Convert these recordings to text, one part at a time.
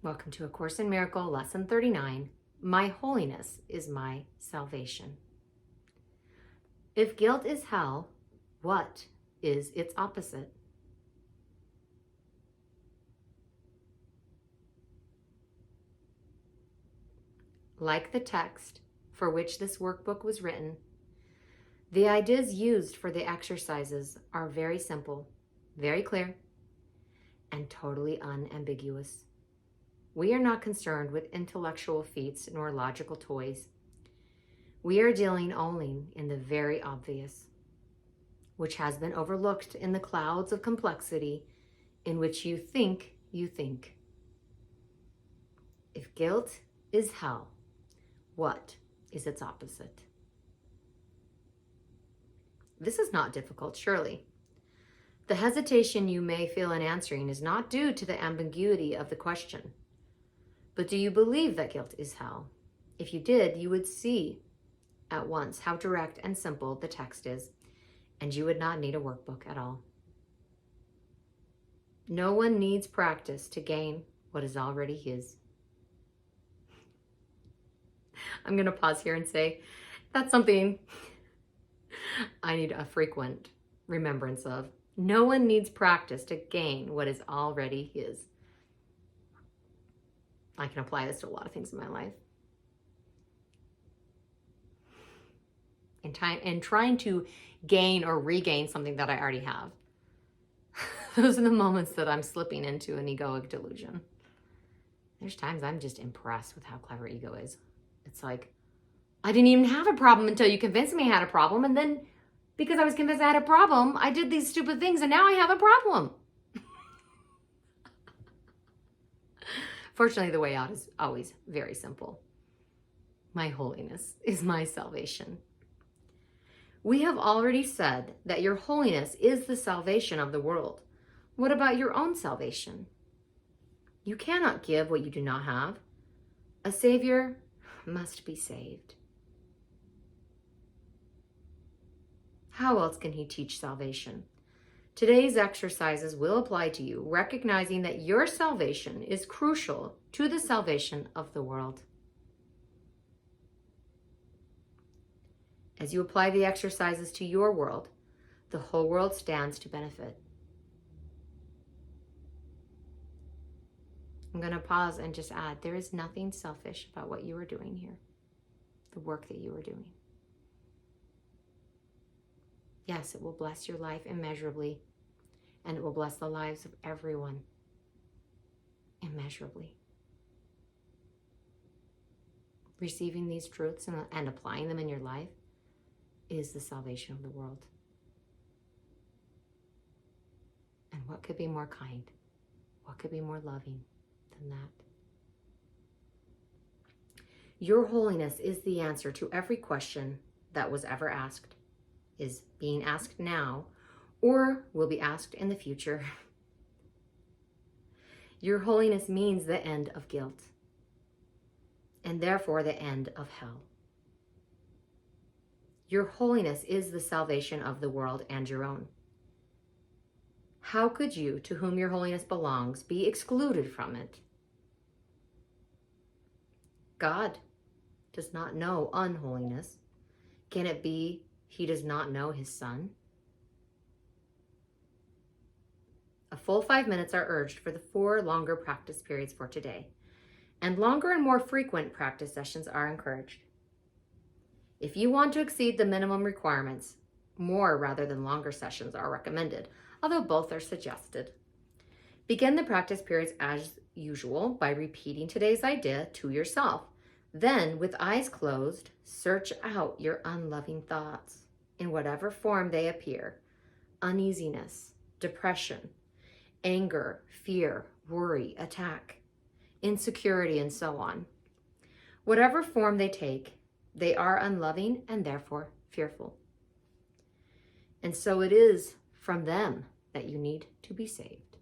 Welcome to A Course in Miracle, Lesson 39. My holiness is my salvation. If guilt is hell, what is its opposite? Like the text for which this workbook was written, the ideas used for the exercises are very simple, very clear, and totally unambiguous. We are not concerned with intellectual feats nor logical toys. We are dealing only in the very obvious, which has been overlooked in the clouds of complexity in which you think you think. If guilt is hell, what is its opposite? This is not difficult, surely. The hesitation you may feel in answering is not due to the ambiguity of the question. But do you believe that guilt is hell? If you did, you would see at once how direct and simple the text is, and you would not need a workbook at all. No one needs practice to gain what is already his. I'm going to pause here and say that's something I need a frequent remembrance of. No one needs practice to gain what is already his. I can apply this to a lot of things in my life. And trying to gain or regain something that I already have. Those are the moments that I'm slipping into an egoic delusion. There's times I'm just impressed with how clever ego is. It's like, I didn't even have a problem until you convinced me I had a problem. And then because I was convinced I had a problem, I did these stupid things and now I have a problem. Fortunately, the way out is always very simple. My holiness is my salvation. We have already said that your holiness is the salvation of the world. What about your own salvation? You cannot give what you do not have. A Savior must be saved. How else can he teach salvation? Today's exercises will apply to you, recognizing that your salvation is crucial to the salvation of the world. As you apply the exercises to your world, the whole world stands to benefit. I'm going to pause and just add, there is nothing selfish about what you are doing here, the work that you are doing. Yes, it will bless your life immeasurably, and it will bless the lives of everyone immeasurably. Receiving these truths and applying them in your life is the salvation of the world. And what could be more kind? What could be more loving than that? Your holiness is the answer to every question that was ever asked, is being asked now, or will be asked in the future. Your holiness means the end of guilt, and therefore the end of hell. Your holiness is the salvation of the world and your own. How could you, to whom your holiness belongs, be excluded from it? God does not know unholiness. Can it be he does not know his Son? A full 5 minutes are urged for the 4 longer practice periods for today, and longer and more frequent practice sessions are encouraged. If you want to exceed the minimum requirements, more rather than longer sessions are recommended, although both are suggested. Begin the practice periods as usual by repeating today's idea to yourself. Then, with eyes closed, search out your unloving thoughts in whatever form they appear: uneasiness, depression, anger, fear, worry, attack, insecurity, and so on. Whatever form they take, they are unloving and therefore fearful. And so it is from them that you need to be saved.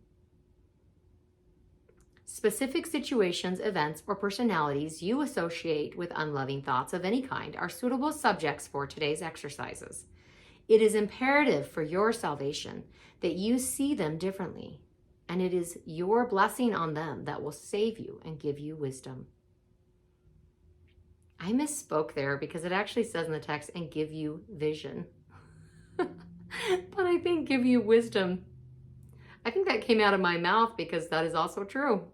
Specific situations, events, or personalities you associate with unloving thoughts of any kind are suitable subjects for today's exercises. It is imperative for your salvation that you see them differently and it is your blessing on them that will save you and give you wisdom. I misspoke there because it actually says in the text, and give you vision. But I think give you wisdom. I think that came out of my mouth because that is also true.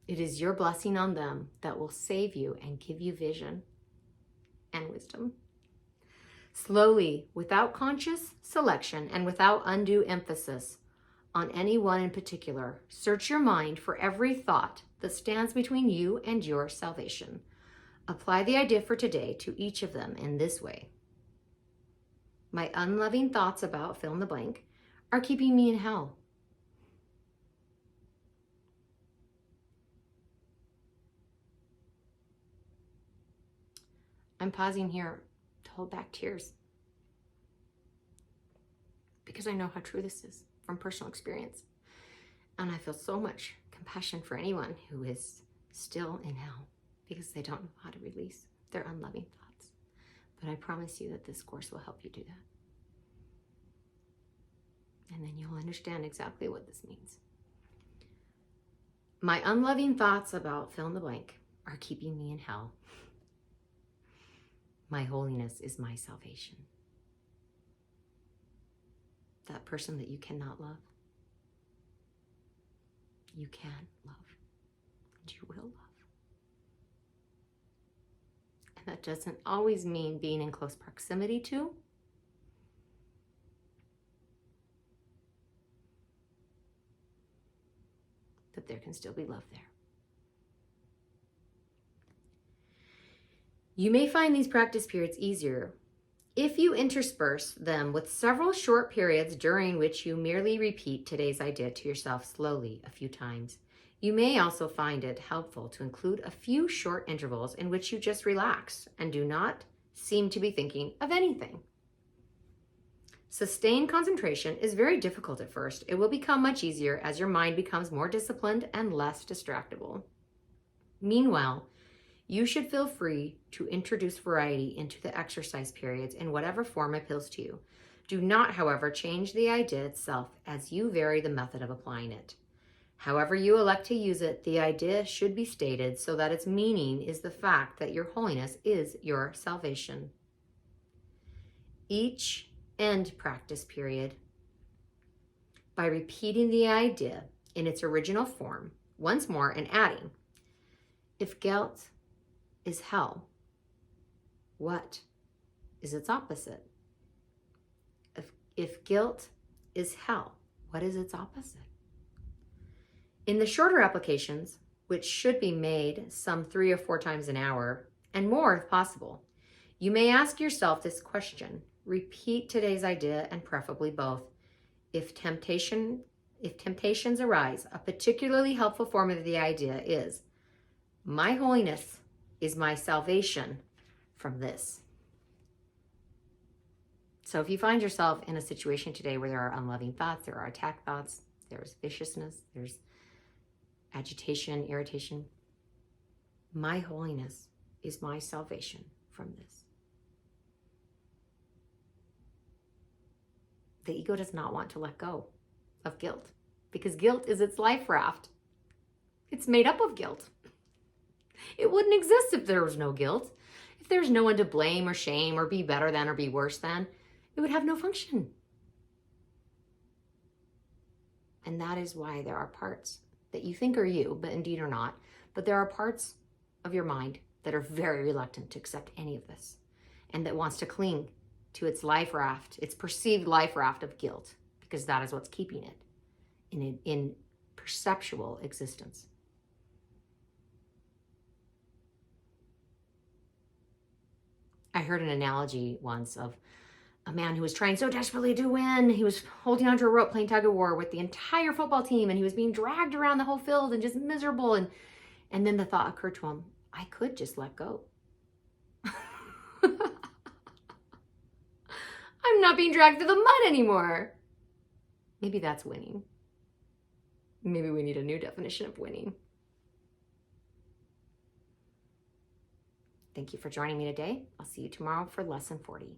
It is your blessing on them that will save you and give you vision and wisdom. Slowly, without conscious selection and without undue emphasis on any one in particular, search your mind for every thought that stands between you and your salvation. Apply the idea for today to each of them in this way. My unloving thoughts about fill in the blank are keeping me in hell. I'm pausing here to hold back tears because I know how true this is from personal experience. And I feel so much compassion for anyone who is still in hell because they don't know how to release their unloving thoughts. But I promise you that this course will help you do that. And then you'll understand exactly what this means. My unloving thoughts about fill in the blank are keeping me in hell. My holiness is my salvation. That person that you cannot love, you can love, and you will love. And that doesn't always mean being in close proximity to, but there can still be love there. You may find these practice periods easier if you intersperse them with several short periods during which you merely repeat today's idea to yourself slowly a few times. You may also find it helpful to include a few short intervals in which you just relax and do not seem to be thinking of anything. Sustained concentration is very difficult at first. It will become much easier as your mind becomes more disciplined and less distractible. Meanwhile, you should feel free to introduce variety into the exercise periods in whatever form appeals to you. Do not, however, change the idea itself as you vary the method of applying it. However you elect to use it, the idea should be stated so that its meaning is the fact that your holiness is your salvation. Each end practice period, by repeating the idea in its original form once more and adding, if guilt is hell, what is its opposite? If guilt is hell, what is its opposite? In the shorter applications, which should be made some 3 or 4 times an hour, and more if possible, you may ask yourself this question. Repeat today's idea and preferably both. If temptations arise, a particularly helpful form of the idea is, my holiness is my salvation from this. So if you find yourself in a situation today where there are unloving thoughts, there are attack thoughts, there's viciousness, there's agitation, irritation, my holiness is my salvation from this. The ego does not want to let go of guilt because guilt is its life raft. It's made up of guilt. It wouldn't exist if there was no guilt. If there's no one to blame or shame or be better than or be worse than, it would have no function. And that is why there are parts that you think are you, but indeed are not. But there are parts of your mind that are very reluctant to accept any of this and that wants to cling to its life raft, its perceived life raft of guilt, because that is what's keeping it in perceptual existence. I heard an analogy once of a man who was trying so desperately to win. He was holding onto a rope playing tug of war with the entire football team, and he was being dragged around the whole field and just miserable. And then the thought occurred to him, I could just let go. I'm not being dragged through the mud anymore. Maybe that's winning. Maybe we need a new definition of winning. Thank you for joining me today. I'll see you tomorrow for lesson 40.